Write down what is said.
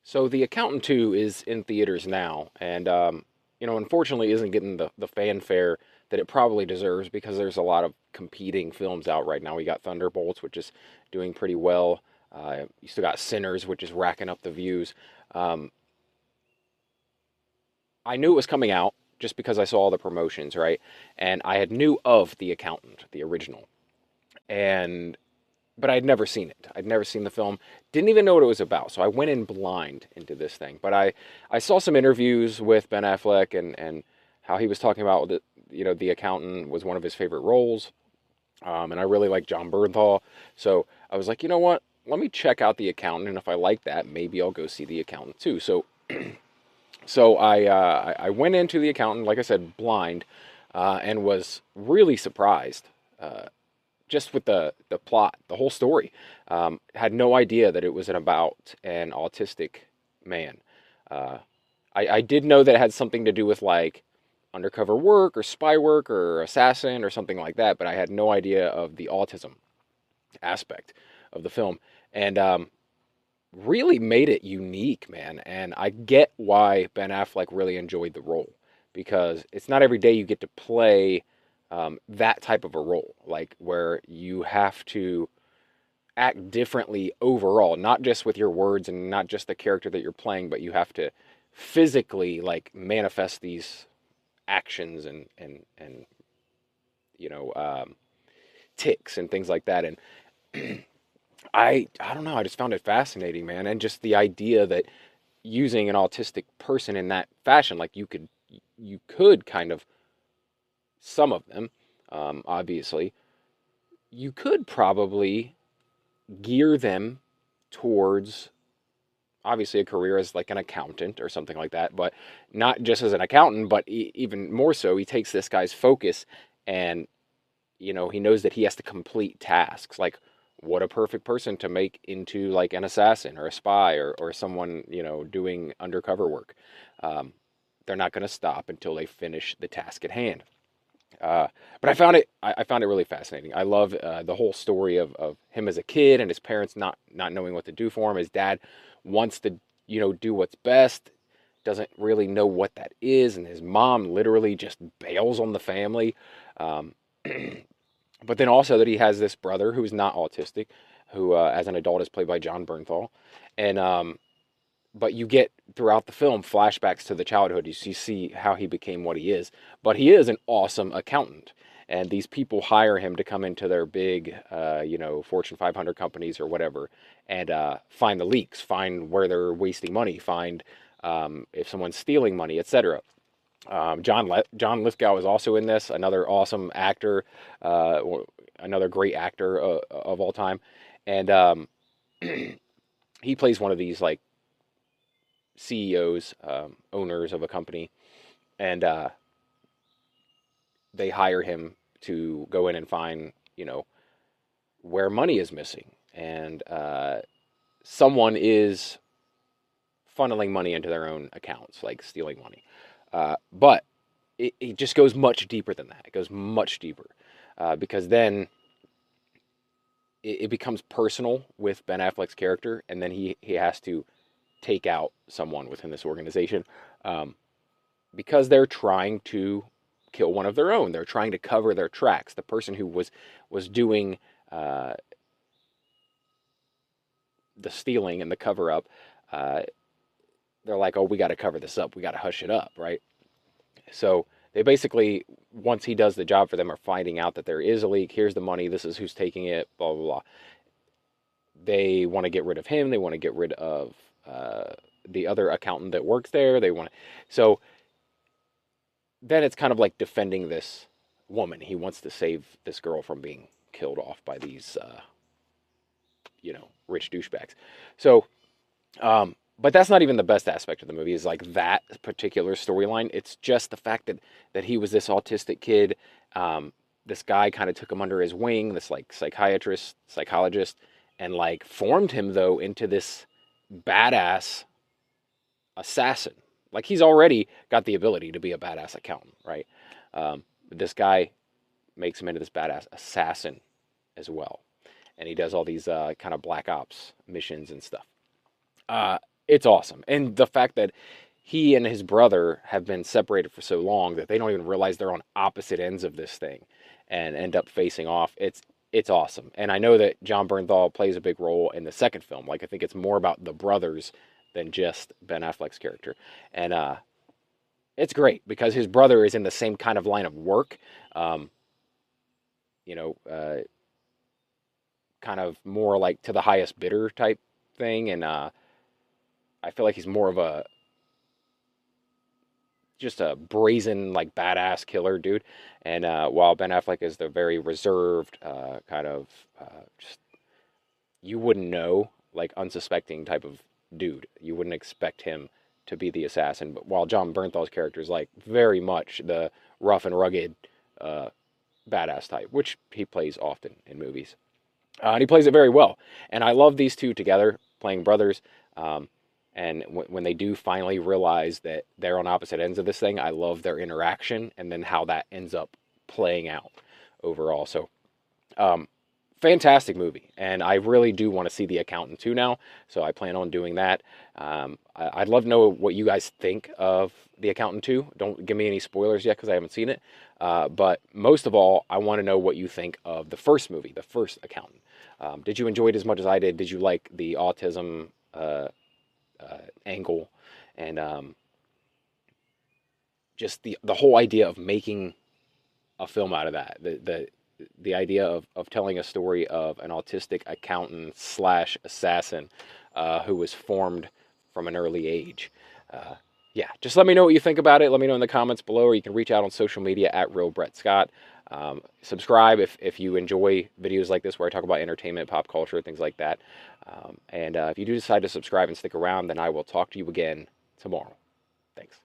So The Accountant 2 is in theaters now, and unfortunately isn't getting the fanfare that it probably deserves because there's a lot of competing films out right now. We got Thunderbolts, which is doing pretty well. You still got Sinners, which is racking up the views. Um, I knew it was coming out just because I saw all the promotions, right? And I had knew of The Accountant, the original, and but I'd never seen it. I'd never seen the film. Didn't even know what it was about. So I went in blind into this thing. But I saw some interviews with Ben Affleck and how he was talking about the accountant was one of his favorite roles. And I really like John Bernthal. So I was like, you know what? Let me check out the accountant, and if I like that, maybe I'll go see the accountant too. So I went into the accountant, like I said, blind, and was really surprised. Just with the plot, the whole story. Had no idea that it was about an autistic man. Uh, I did know that it had something to do with like undercover work or spy work or assassin or something like that, but I had no idea of the autism aspect of the film. And really made it unique, man. And I get why Ben Affleck really enjoyed the role because it's not every day you get to play that type of a role, like where you have to act differently overall, not just with your words and not just the character that you're playing, but you have to physically like manifest these actions and you know ticks and things like that. And I don't know, I just found it fascinating, man, and just the idea that using an autistic person in that fashion, like you could kind of some of them, obviously, you could probably gear them towards obviously a career as like an accountant or something like that, but not just as an accountant, but even more so, he takes this guy's focus and he knows that he has to complete tasks. Like, what a perfect person to make into like an assassin or a spy or someone, doing undercover work. Um, they're not going to stop until they finish the task at hand. Uh, but I found it really fascinating. I love the whole story of him as a kid and his parents not knowing what to do for him. His dad wants to, do what's best, doesn't really know what that is, and his mom literally just bails on the family. Um, but then also that he has this brother who's not autistic, who as an adult is played by John Bernthal, and but you get throughout the film flashbacks to the childhood. You see how he became what he is. But he is an awesome accountant. And these people hire him to come into their big, Fortune 500 companies or whatever, and find the leaks, find where they're wasting money, find if someone's stealing money, etc. John Lithgow is also in this, another awesome actor, uh, another great actor of all time, and he plays one of these like CEOs, owners of a company, and they hire him to go in and find, where money is missing, and someone is funneling money into their own accounts, like stealing money. But it just goes much deeper than that. It goes much deeper because then it becomes personal with Ben Affleck's character, and then he has to take out someone within this organization um, because they're trying to kill one of their own. They're trying to cover their tracks. The person who was doing uh, the stealing and the cover up, uh, they're like, oh, we got to cover this up. We got to hush it up, right? So they basically, once he does the job for them, are finding out that there is a leak. Here's the money. This is who's taking it. Blah blah blah. They want to get rid of him. They want to get rid of the other accountant that works there. They want to, so then it's kind of like defending this woman. He wants to save this girl from being killed off by these, rich douchebags. So, but that's not even the best aspect of the movie. Is like that particular storyline. It's just the fact that he was this autistic kid. This guy kind of took him under his wing. This like psychologist, and like formed him though into this badass assassin. Like he's already got the ability to be a badass accountant, right? This guy makes him into this badass assassin as well, and he does all these kind of black ops missions and stuff. Uh, It's awesome. And the fact that he and his brother have been separated for so long that they don't even realize they're on opposite ends of this thing and end up facing off. It's awesome. And I know that John Bernthal plays a big role in the second film. Like I think it's more about the brothers than just Ben Affleck's character. And it's great because his brother is in the same kind of line of work. Um, you know, kind of more like to the highest bidder type thing, and I feel like he's more of a just a brazen like badass killer dude, and while Ben Affleck is the very reserved kind of just you wouldn't know like unsuspecting type of dude. You wouldn't expect him to be the assassin, but while John Bernthal's character is like very much the rough and rugged uh, badass type, which he plays often in movies. And he plays it very well. And I love these two together playing brothers. Um, and when they do finally realize that they're on opposite ends of this thing, I love their interaction and then how that ends up playing out overall. So, um, fantastic movie. And I really do want to see The Accountant 2 now. So I plan on doing that. I'd love to know what you guys think of The Accountant 2. Don't give me any spoilers yet because I haven't seen it. But most of all, I want to know what you think of the first movie, The First Accountant. Did you enjoy it as much as I did? Did you like the autism angle and just the whole idea of making a film out of that? The idea of telling a story of an autistic accountant slash assassin who was formed from an early age. Yeah, just let me know what you think about it. Let me know in the comments below, or you can reach out on social media at Real Brett Scott. Subscribe if you enjoy videos like this where I talk about entertainment, pop culture, things like that. And if you do decide to subscribe and stick around, then I will talk to you again tomorrow. Thanks.